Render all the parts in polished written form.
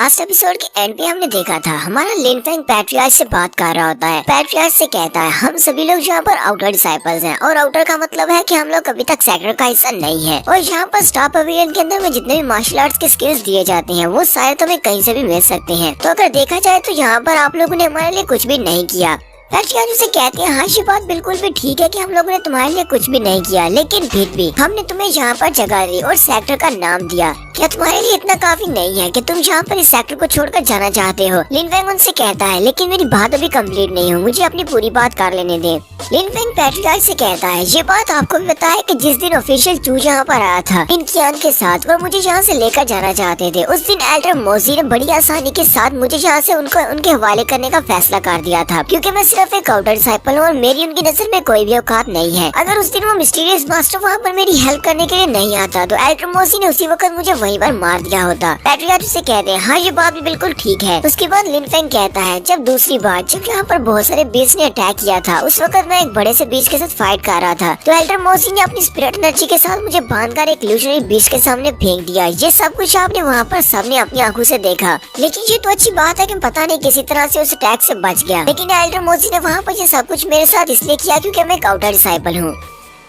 Last episode के and पे हमने देखा था हमारा लिन फेंग पैट्रियार्च से बात कर रहा होता है। पैट्रियार्च से कहता है हम सभी लोग यहाँ पर आउटर डिसाइपल्स हैं और आउटर का मतलब है कि हम लोग अभी तक सेक्टर का हिस्सा नहीं है और यहाँ पर स्टार पवेलियन के अंदर में जितने भी मार्शल आर्ट्स के स्किल्स दिए जाते हैं वो सारे तुम्हें कहीं से भी मिल सकते हैं। तो अगर देखा जाए तो यहाँ पर आप लोगों ने हमारे लिए कुछ भी नहीं किया। पैट्रियार्च उसे कहते हैं हाँ ये बात बिल्कुल भी ठीक है कि हम लोगों ने तुम्हारे लिए कुछ भी नहीं किया, लेकिन फिर भी हमने तुम्हें यहाँ पर जगह दी और सेक्टर का नाम दिया। क्या तुम्हारे लिए इतना काफी नहीं है कि तुम यहाँ पर इस सेक्टर को छोड़कर जाना चाहते हो? लिन फेंग उनसे कहता है लेकिन मेरी बात अभी कंप्लीट नहीं हुई, मुझे अपनी पूरी बात कर लेने दे। लिन फेंग पैट्रियार्च से कहता है ये बात आपको भी पता है कि जिस दिन ऑफिशियल चू यहाँ पर आया था इनकियान के साथ और मुझे यहाँ से लेकर जाना चाहते थे, उस दिन एल्डर मोजी ने बड़ी आसानी के साथ मुझे यहाँ से उनके हवाले करने का फैसला कर दिया था, क्योंकि मैं सिर्फ एक आउटर डिसाइपल हूँ और मेरी उनकी नजर में कोई भी औकात नहीं है। अगर उस दिन वो मिस्टीरियस मास्टर वहाँ पर मेरी हेल्प करने के लिए नहीं आता तो एल्डर मोजी ने उसी वक्त मुझे वहीं पर मार दिया होता। पैट्रियार्च से कहते हैं हाँ ये बात भी बिल्कुल ठीक है। उसके बाद लिन फेंग कहता है जब दूसरी बार जब यहाँ पर बहुत सारे बीस्ट ने अटैक किया था उस वक्त मैं एक बड़े से बीस्ट के साथ फाइट कर रहा था, तो एल्डर मोजी ने अपनी स्पिरिट एनर्जी के साथ मुझे बांधकर एक इल्यूजनरी बीस्ट के सामने फेंक दिया। ये सब कुछ आपने वहाँ पर सबने अपनी आंखों से देखा, लेकिन ये तो अच्छी बात है कि पता नहीं किसी तरह से उस अटैक से बच गया। लेकिन एल्डर मोजी ने वहाँ पर ये सब कुछ मेरे साथ इसलिए किया क्योंकि मैं एक आउटर डिसाइपल हूँ।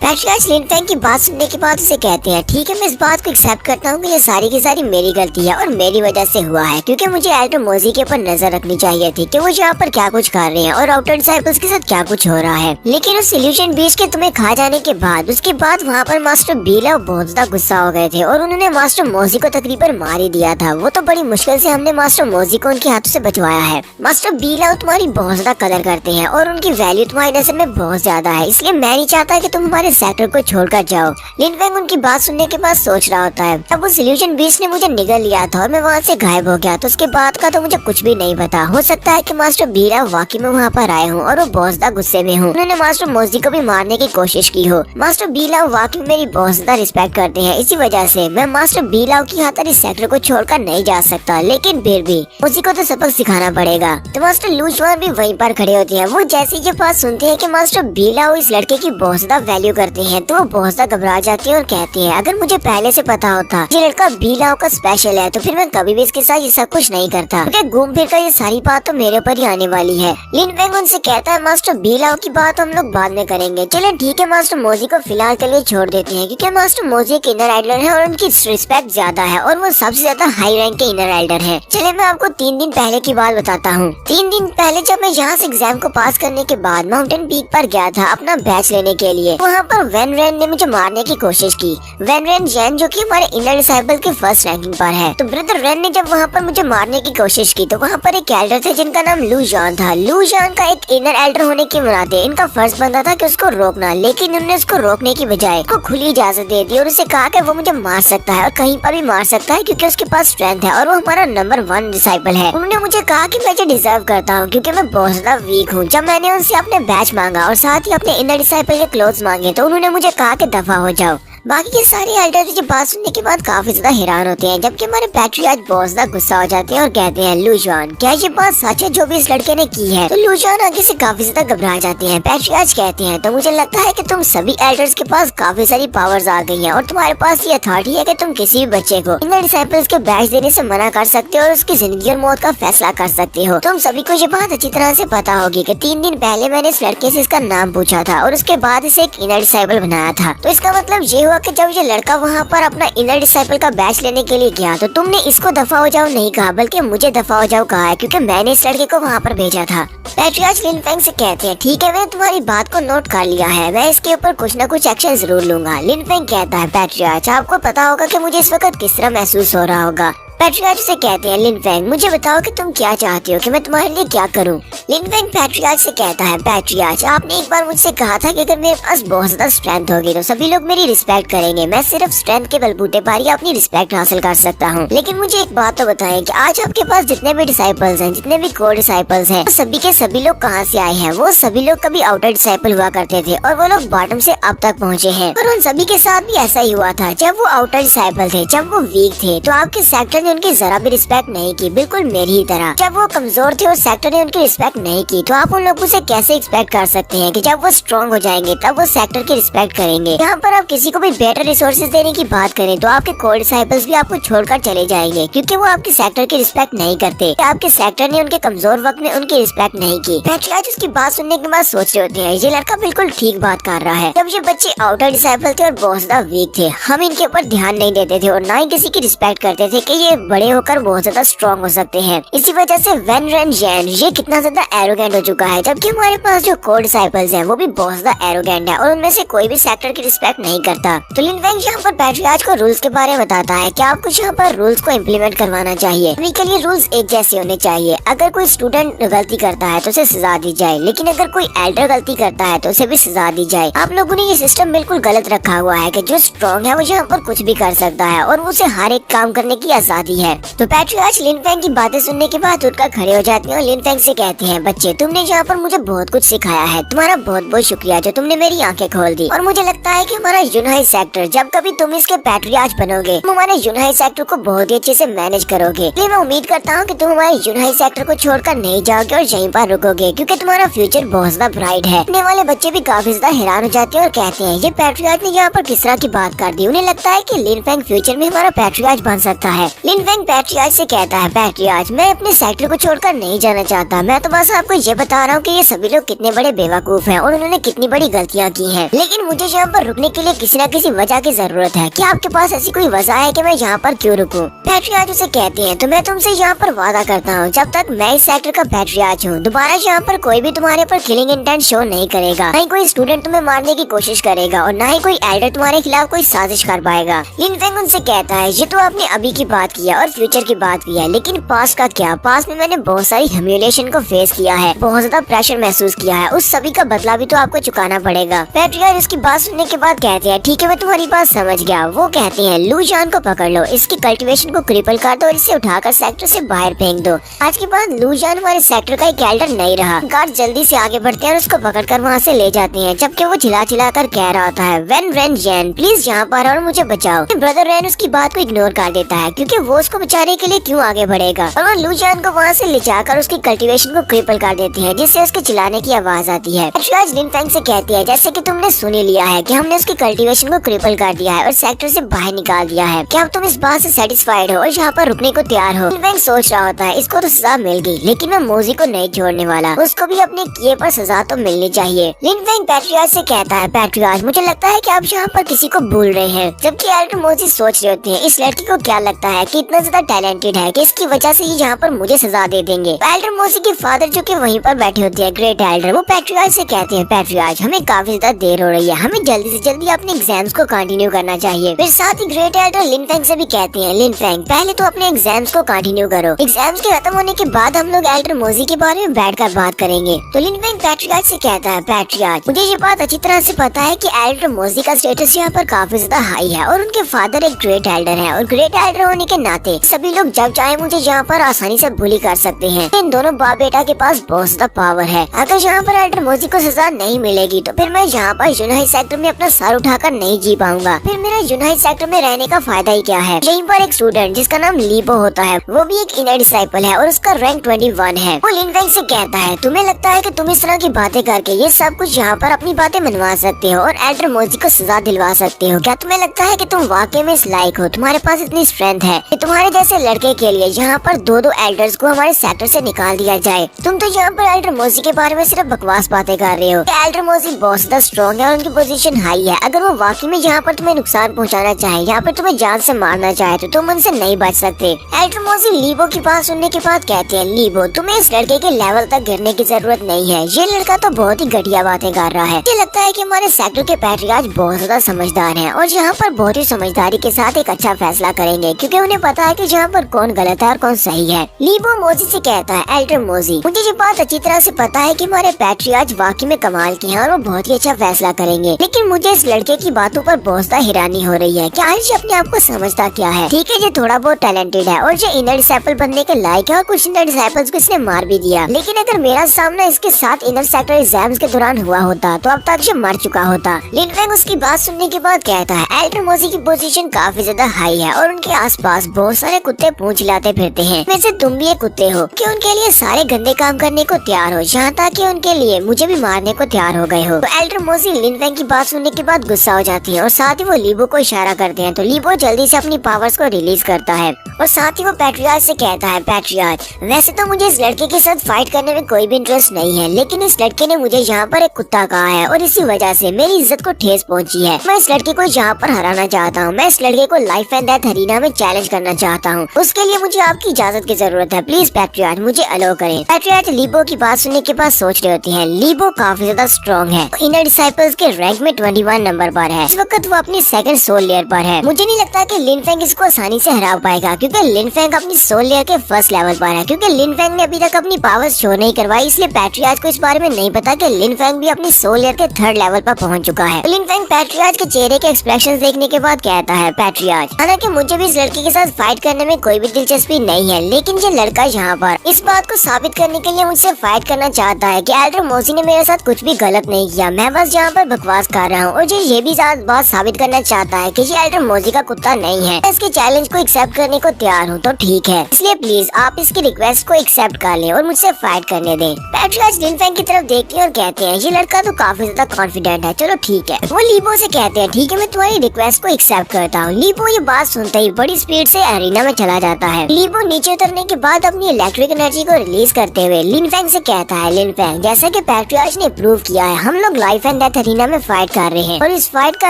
पैट्रियार्च लिन फेंग की बात सुनने के बाद उसे कहते हैं ठीक है मैं इस बात को एक्सेप्ट करता हूँ कि ये सारी की सारी मेरी गलती है और मेरी वजह से हुआ है, क्योंकि मुझे एल्डर मोजी के ऊपर नजर रखनी चाहिए थी कि वो यहाँ पर क्या कुछ कर रहे हैं और आउटर डिसाइपल्स के साथ क्या कुछ हो रहा है। लेकिन उस इल्यूजन बीस्ट के तुम्हें खा जाने के बाद उसके बाद वहाँ पर मास्टर बीला बहुत ज्यादा गुस्सा हो गए थे और उन्होंने मास्टर मोजी को तकरीबन मार ही दिया था। वो तो बड़ी मुश्किल से हमने मास्टर मोजी को उनके हाथों से बचवाया है। मास्टर बीला तुम्हारी बहुत ज्यादा कदर करते हैं और उनकी वैल्यू तुम्हारी नजर में बहुत ज्यादा है, इसलिए मैं नहीं चाहता कि तुम हमारे सेक्टर को छोड़ कर जाओ। लिन फेंग उनकी बात सुनने के बाद सोच रहा होता है अब उस इल्यूजन बीस्ट ने मुझे निगल लिया था और मैं वहाँ से गायब हो गया, तो उसके बाद का तो मुझे कुछ भी नहीं पता। हो सकता है कि मास्टर बीरा वाकई में वहाँ पर आए हूँ और वो बहुत ज्यादा गुस्से में हूँ, उन्होंने मास्टर मोजी को भी मारने की कोशिश की हो। मास्टर बीला वाकई मेरी बहुत ज्यादा रिस्पेक्ट करते हैं, इसी वजह से मैं मास्टर बीला की खातिर इस सेक्टर को छोड़कर नहीं जा सकता, लेकिन फिर भी मोजी को तो सबक सिखाना पड़ेगा। तो मास्टर लूजवान भी वहीं पर खड़े होते हैं। वो जैसे ये बात सुनते हैं कि मास्टर बीला इस लड़के की बहुत ज्यादा वैल्यू करते हैं तो वो बहुत ज्यादा घबरा जाती है और कहती है अगर मुझे पहले से पता होता ये लड़का बीलाओ का स्पेशल है तो फिर मैं कभी भी इसके साथ ये सब कुछ नहीं करता, क्योंकि घूम फिर कर ये सारी बात तो मेरे ऊपर ही आने वाली है। लिन फेंग उनसे कहता है मास्टर बीलाओ की बात हम लोग बाद में करेंगे, चले ठीक है मास्टर मोजी को फिलहाल के लिए छोड़ देते हैं, क्योंकि मास्टर मोजी एक इनर एल्डर है और उनकी रिस्पेक्ट ज्यादा है और वो सबसे ज्यादा हाई रैंक के इनर एल्डर है। चले मैं आपको 3 दिन पहले की बात बताता हूँ। 3 दिन पहले जब मैं यहाँ से एग्जाम को पास करने के बाद माउंटेन पीक पर गया था अपना बैच लेने के लिए, वहाँ पर वैन रेन ने मुझे मारने की कोशिश की। वैन रेन जैन जो कि हमारे इनर डिसाइपल के फर्स्ट रैंकिंग पर है, तो ब्रदर रेन ने जब वहाँ पर मुझे मारने की कोशिश की तो वहाँ पर एक एल्डर थे जिनका नाम लू जॉन था। लू जॉन का एक इनर एल्डर होने के नाते इनका फर्ज बनता था कि उसको रोकना, लेकिन उन्होंने उसको रोकने की बजाय उसको खुली इजाजत दे दी और उसे कहा कि वो मुझे मार सकता है और कहीं पर भी मार सकता है क्योंकि उसके पास स्ट्रेंथ है और वो हमारा नंबर 1 डिसाइपल है। उन्होंने मुझे कहा कि मैं डिजर्व करता हूँ क्योंकि मैं बहुत ज्यादा वीक हूँ। जब मैंने उनसे अपने बैच मांगा और साथ ही अपने इनर डिसाइपल के क्लोथ्स मांगे तो उन्होंने मुझे कहा कि दफा हो जाओ। बाकी के सारे एल्डर्स ये बात सुनने के बाद काफी ज्यादा हैरान होते हैं, जबकि हमारे पैट्रियार्च बहुत ज्यादा गुस्सा हो जाते हैं और कहते हैं लूजवान क्या ये बात सच है जो भी इस लड़के ने की है? तो लूजवान आगे से काफी ज्यादा घबरा जाते हैं। पैट्रियार्च कहते हैं तो मुझे लगता है कि तुम सभी एल्डर्स के पास काफी सारी पावर्स आ गई हैं और तुम्हारे पास ये अथॉरिटी है कि तुम किसी भी बच्चे को इनर डिसाइपल्स के बैच देने से मना कर सकते हो और उसकी जिंदगी और मौत का फैसला कर सकते हो। तुम सभी को ये बात अच्छी तरह से पता होगी कि 3 दिन पहले मैंने इस लड़के से इसका नाम पूछा था और उसके बाद इसे एक इनर डिसाइपल बनाया था। तो इसका मतलब ये हुआ कि जब ये लड़का वहाँ पर अपना इनर डिसाइपल का बैच लेने के लिए गया तो तुमने इसको दफा हो जाओ नहीं कहा, बल्कि मुझे दफा हो जाओ कहा है, क्योंकि मैंने इस लड़के को वहाँ पर भेजा था। पैट्रियार्च लिन फेंग से कहते हैं ठीक है मैं तुम्हारी बात को नोट कर लिया है, मैं इसके ऊपर कुछ न कुछ एक्शन जरूर लूंगा। लिन फेंग कहता है पैट्रियार्च आपको पता होगा कि मुझे इस वक्त किस तरह महसूस हो रहा होगा। पैट्रियार्च से कहते हैं लिन फेंग मुझे बताओ कि तुम क्या चाहती हो कि मैं तुम्हारे लिए क्या करूं? लिन फेंग पैट्रियार्च से कहता है पैट्रियार्च आपने एक बार मुझसे कहा था कि अगर मेरे पास बहुत ज्यादा स्ट्रेंथ होगी तो सभी लोग मेरी रिस्पेक्ट करेंगे, मैं सिर्फ स्ट्रेंथ के बलबूते पर ही अपनी रिस्पेक्ट हासिल कर सकता हूँ। लेकिन मुझे एक बात तो बताएं कि आज आपके पास जितने भी डिसाइपल्स हैं, जितने भी कोर डिसाइपल्स हैं, सभी के सभी लोग कहाँ से आए हैं? वो सभी लोग कभी आउटर डिसाइपल हुआ करते थे और वो लोग बॉटम से अब तक पहुँचे हैं और उन सभी के साथ भी ऐसा ही हुआ था। जब वो आउटर डिसाइपल थे, जब वो वीक थे तो आपके सेक्टर ने उनकी जरा भी रिस्पेक्ट नहीं की, बिल्कुल मेरी ही तरह। जब वो कमजोर थे और सेक्टर ने उनकी रिस्पेक्ट नहीं की तो आप उन लोगों से कैसे एक्सपेक्ट कर सकते हैं कि जब वो स्ट्रॉन्ग हो जाएंगे तब वो सेक्टर की रिस्पेक्ट करेंगे। यहाँ पर आप किसी को भी बेटर रिसोर्सेज देने की बात करें तो आपके कोर डिसाइपल्स भी आपको छोड़कर चले जाएंगे, क्योंकि वो आपके सेक्टर की रिस्पेक्ट नहीं करते। आपके सेक्टर ने उनके कमजोर वक्त में उनकी रिस्पेक्ट नहीं की। पैट्रियार्च उसकी बात सुनने के बाद सोच रहे होते हैं ये लड़का बिल्कुल ठीक बात कर रहा है। जब ये बच्चे आउटर डिसाइपल थे और बहुत ज्यादा वीक थे, हम इनके ऊपर ध्यान नहीं देते थे और ना ही किसी की रिस्पेक्ट करते थे कि ये बड़े होकर बहुत ज्यादा स्ट्रॉन्ग हो सकते हैं। इसी वजह से वेन रेन जैन ये कितना ज्यादा एरोगेंट हो चुका है, जबकि हमारे पास जो कोर डिसाइपल्स हैं वो भी बहुत ज्यादा एरोगेंट है और उनमें से कोई भी सेक्टर की रिस्पेक्ट नहीं करता। तो लिन फेंग यहाँ पर पैट्रियार्च को रूल्स के बारे में बताता है कि आपको यहाँ पर रूल्स को इम्प्लीमेंट करवाना चाहिए। सभी के लिए रूल्स एक जैसे होने चाहिए। अगर कोई स्टूडेंट गलती करता है तो उसे सजा दी जाए, लेकिन अगर कोई एल्डर गलती करता है तो उसे भी सजा दी जाए। आप लोगों ने ये सिस्टम बिल्कुल गलत रखा हुआ है कि जो स्ट्रॉन्ग है वो यहाँ पर कुछ भी कर सकता है और उसे हर एक काम करने की आजादी है। तो पैट्रियार्च लिन फेंग की बातें सुनने के बाद उठकर खड़े हो जाते हैं और लिन फेंग से कहते हैं, बच्चे तुमने यहाँ पर मुझे बहुत कुछ सिखाया है, तुम्हारा बहुत बहुत शुक्रिया जो तुमने मेरी आंखें खोल दी। और मुझे लगता है कि हमारा यूनाई सेक्टर, जब कभी तुम इसके पैट्रियार्च बनोगे तुम हमारे यूनाई सेक्टर को बहुत ही अच्छे से मैनेज करोगे। इसलिए मैं उम्मीद करता हूँ कि तुम हमारे यूनाई सेक्टर को छोड़कर नहीं जाओगे और यहीं पर रुकोगे, क्योंकि तुम्हारा फ्यूचर बहुत ज्यादा ब्राइट है। आने वाले बच्चे भी काफी ज्यादा हैरान हो जाते हैं और कहते हैं ये पैट्रियार्च ने यहाँ पर किस तरह की बात कर दी। उन्हें लगता है कि लिन फेंग फ्यूचर में हमारा पैट्रियार्च बन सकता है। लिन फेंग पैट्रियार्च से कहता है, पैट्रियार्च मैं अपने सेक्टर को छोड़कर नहीं जाना चाहता, मैं तो बस आपको ये बता रहा हूँ कि ये सभी लोग कितने बड़े बेवकूफ हैं और उन्होंने कितनी बड़ी गलतियाँ की हैं। लेकिन मुझे यहाँ पर रुकने के लिए किसी न किसी वजह की जरूरत है। क्या आपके पास ऐसी कोई वजह है कि मैं यहाँ पर क्यों रुकूं? पैट्रियार्च उसे कहते हैं, तो मैं तुमसे यहाँ पर वादा करता हूँ जब तक मैं इस सेक्टर का पैट्रियार्च हूँ दोबारा यहाँ पर कोई भी तुम्हारे पर किलिंग इंटेंट शो नहीं करेगा, ना ही कोई स्टूडेंट तुम्हें मारने की कोशिश करेगा और ना ही कोई एल्डर तुम्हारे खिलाफ कोई साजिश कर पाएगा। लिन फेंग उनसे कहता है, ये तो आपने अभी की बात किया और फ्यूचर की बात की है, लेकिन पास्ट का क्या? पास्ट में मैंने बहुत सारी ह्यूमिलिएशन को फेस किया है, बहुत ज्यादा प्रेशर महसूस किया है, उस सभी का बदला भी तो आपको चुकाना पड़ेगा। पैट्रियार्च उसकी बात सुनने के बाद कहते हैं, ठीक है मैं तुम्हारी बात समझ गया। वो कहते हैं, लू जान को पकड़ लो, इसकी कल्टीवेशन को क्रिपल कर दो और इसे उठाकर सेक्टर से बाहर फेंक दो। आज के बाद लू जान हमारे सेक्टर का एक एल्डर नहीं रहा। गार्ड जल्दी से आगे बढ़ते हैं और उसको पकड़कर वहाँ से ले जाते हैं, जबकि वो चिल्ला चिल्ला कर कह रहा होता है, वेन रेन जैन प्लीज यहाँ पर और मुझे बचाओ। ब्रदर रेन उसकी बात को इग्नोर कर देता है, क्योंकि वो उसको बचाने के लिए क्यों आगे बढ़ेगा, और वो लू जान को वहाँ से ले जाकर उसकी कल्टीवेशन को क्रिपल कर देते हैं, जिससे उसके चिल्लाने की आवाज आती है। पैट्रियार्च लिन फेंग से कहती है, जैसे कि तुमने सुन ही लिया है कि हमने उसकी कल्टीवेशन को क्रिपल कर दिया है और सेक्टर से बाहर निकाल दिया है, क्या अब तुम इस बात से सेटिस्फाइड हो और यहाँ पर रुकने को तैयार हो? लिन फेंग सोच रहा होता है, इसको तो सजा मिल गई, लेकिन मैं मोजी को नहीं छोड़ने वाला, उसको भी अपने किए पर सजा तो मिलनी चाहिए। लिन फेंग पैट्रियार्च से कहता है, पैट्रियार्च मुझे लगता है कि आप यहाँ पर किसी को भूल रहे हैं। जबकि एल्डर मोजी सोच रहे होते हैं, इस लड़की को क्या लगता है कि इतना ज्यादा टैलेंटेड है कि इसकी वजह से ये यहाँ पर मुझे सजा दे देंगे। एल्डर मोजी के फादर जो कि वहीं पर बैठे होते हैं, ग्रेट एल्डर, वो पैट्रियार्च से कहते हैं, पैट्रियार्च हमें काफी ज्यादा देर हो रही है, हमें जल्दी से जल्दी अपने एग्जाम्स को कंटिन्यू करना चाहिए। फिर साथ ही ग्रेट एल्डर लिन फेंग से भी कहते हैं, लिन फेंग पहले तो अपने एग्जाम्स को कंटिन्यू करो, एग्जाम्स के खत्म होने के बाद हम लोग एल्डर मोजी के बारे में बैठकर बात करेंगे। तो लिन फेंग पैट्रियार्च से कहता है, पैट्रियार्च मुझे ये बात अच्छी तरह से पता है कि एल्डर मोजी का स्टेटस यहाँ पर काफी ज्यादा हाई है और उनके फादर एक ग्रेट एल्डर है, और ग्रेट एल्डर होने के नाते सभी लोग जब चाहे मुझे यहाँ पर आसानी से बुली कर सकते हैं। इन दोनों बाप बेटा के पास बहुत ज्यादा पावर है। अगर यहाँ पर एल्डर मोजी को सजा नहीं मिलेगी तो फिर मैं यहाँ पर यूनाई सेक्टर में अपना सर उठाकर नहीं जी पाऊंगा, फिर मेरा यूनाई सेक्टर में रहने का फायदा ही क्या है। यहीं पर एक स्टूडेंट जिसका नाम लीबो होता है, वो भी एक इनर डिसाइपल है और उसका रैंक 21 है। वो लिन फेंग से कहता है, तुम्हें लगता है कि तुम इस तरह की बातें करके ये सब कुछ यहाँ पर अपनी बातें मनवा सकते हो और एल्डर मोजी को सजा दिलवा सकते हो? क्या तुम्हें लगता है कि तुम वाकई में इस लायक हो? तुम्हारे पास इतनी स्ट्रेंथ है कि तुम्हारे जैसे लड़के के लिए यहाँ पर दो एल्डर्स को हमारे सेक्टर से निकाल दिया जाए? तुम तो यहाँ पर एल्डर मोजी के बारे में सिर्फ बकवास बातें कर रहे हो। एल्डर मोजी बहुत ज्यादा स्ट्रॉन्ग है और उनकी पोजीशन हाई है। अगर वो वाकई में यहाँ पर तुम्हें नुकसान पहुँचाना चाहे, यहाँ पर तुम्हें जान से मारना चाहे, तो तुम उनसे नहीं बच सकते। एल्डर मोजी लीबो की बात सुनने के बाद कहते हैं, लीबो तुम्हें इस लड़के के लेवल तक गिरने की जरूरत नहीं है, ये लड़का तो बहुत ही घटिया बातें कर रहा है। मुझे लगता है कि हमारे सेक्टर के पैट्रियार्च बहुत ज्यादा समझदार हैं और यहाँ पर बहुत ही समझदारी के साथ एक अच्छा फैसला करेंगे, क्योंकि उन्हें पता है कि यहाँ पर कौन गलत है और कौन सही है। लीबो मोजी से कहता है, एल्डर मोजी मुझे ये बात अच्छी तरह से पता है कि हमारे पैट्रियार्च वाकई में कमाल के हैं और वो बहुत ही अच्छा फैसला करेंगे, लेकिन मुझे इस लड़के की बातों पर बहुत ज्यादा हैरानी हो रही है। क्या ये अपने आप को समझता क्या है? ठीक है ये थोड़ा बहुत टैलेंटेड है और ये इनर डिसाइपल बनने के लायक है और कुछ इनर डिसाइपल्स को इसने मार भी दिया, लेकिन अगर मेरा सामना इसके साथ इनर सेक्टर एग्जाम्स के दौरान हुआ होता तो अब तक ये मर चुका होता। लिन फेंग उसकी बात सुनने के बाद कहता है, एल्डर मोजी की पोजीशन काफी ज्यादा हाई है और उनके आसपास बहुत सारे कुत्ते पूंछ हिलाते फिरते हैं, वैसे तुम भी एक कुत्ते हो कि उनके लिए सारे गंदे काम काम करने को तैयार हो, जहाँ तक कि उनके लिए मुझे भी मारने को तैयार हो गए हो। तो एल्डर मोजी लिन फेंग की बात सुनने के बाद गुस्सा हो जाती है और साथ ही वो लीबो को इशारा करते हैं। तो लीबो जल्दी से अपनी पावर्स को रिलीज करता है और साथ ही वो पैट्रियार्च से कहता है, पैट्रियार्च वैसे तो मुझे इस लड़के के साथ फाइट करने में कोई भी इंटरेस्ट नहीं है, लेकिन इस लड़के ने मुझे यहाँ पर एक कुत्ता कहा है और इसी वजह से मेरी इज्जत को ठेस पहुँची है। मैं इस लड़के को यहाँ पर हराना चाहता हूँ। मैं इस लड़के को लाइफ एंड डेथ अरीना में चैलेंज करना चाहता हूँ। उसके लिए मुझे आपकी इजाजत की जरूरत है। प्लीज पैट्रियार्च मुझे अलो करें। पैट्रियार्च लीबो की बात सुनने के बाद सोच रही होती है। लीबो काफी ज्यादा स्ट्रॉन्ग है, इनर डिसाइपल्स के रैंक में 21 नंबर पर है। इस वक्त वो अपनी सेकंड सोल लेयर पर है। मुझे नहीं लगता कि लिन फेंग इसको आसानी से हरा पाएगा, क्योंकि लिन फेंग अपनी सोल लेयर के फर्स्ट लेवल पर है। क्योंकि लिन फेंग ने अभी तक अपनी पावर्स शो नहीं करवाई, इसलिए पैट्रियार्च को इस बारे में नहीं पता कि लिन फेंग भी अपनी सोल लेयर के थर्ड लेवल पर पहुंच चुका है। लिन फेंग पैट्रियार्च के चेहरे के एक्सप्रेशंस देखने के बाद कहता है, पैट्रियार्च हालांकि मुझे भी इस लड़के के साथ फाइट करने में कोई भी दिलचस्पी नहीं है, लेकिन ये लड़का यहाँ पर इस बात को साबित करने के लिए मुझसे फाइट करना चाहता है कि एल्डर मोजी ने मेरे साथ कुछ भी गलत नहीं किया। मैं बस यहाँ पर बकवास कर रहा हूँ और ये भी बात साबित करना चाहता है कि ये एल्डर मोजी का कुत्ता नहीं है। मैं इसके चैलेंज को एक्सेप्ट करने को तैयार हूँ, तो ठीक है, इसलिए प्लीज आप इसकी रिक्वेस्ट को एक्सेप्ट कर लें और मुझसे फाइट करने दें। पैट्रियार्च लिन फेंग की तरफ देखते हैं और कहते हैं, ये लड़का तो काफी ज्यादा कॉन्फिडेंट है, चलो ठीक है। वो लीबो से कहते हैं, ठीक है मैं तुम्हारी रिक्वेस्ट को एक्सेप्ट करता हूँ। लीबो ये बात सुनते ही बड़ी स्पीड से एरिना में चला जाता है। लीबो नीचे उतरने के बाद अपनी इलेक्ट्रिक एनर्जी को रिलीज करते हुए लिन फेंग से कहता है, लिन फेंग जैसा कि पैट्रियार्च ने प्रूव किया है, हम लोग लाइफ एंड डेथ अरीना में फाइट कर रहे हैं और इस फाइट का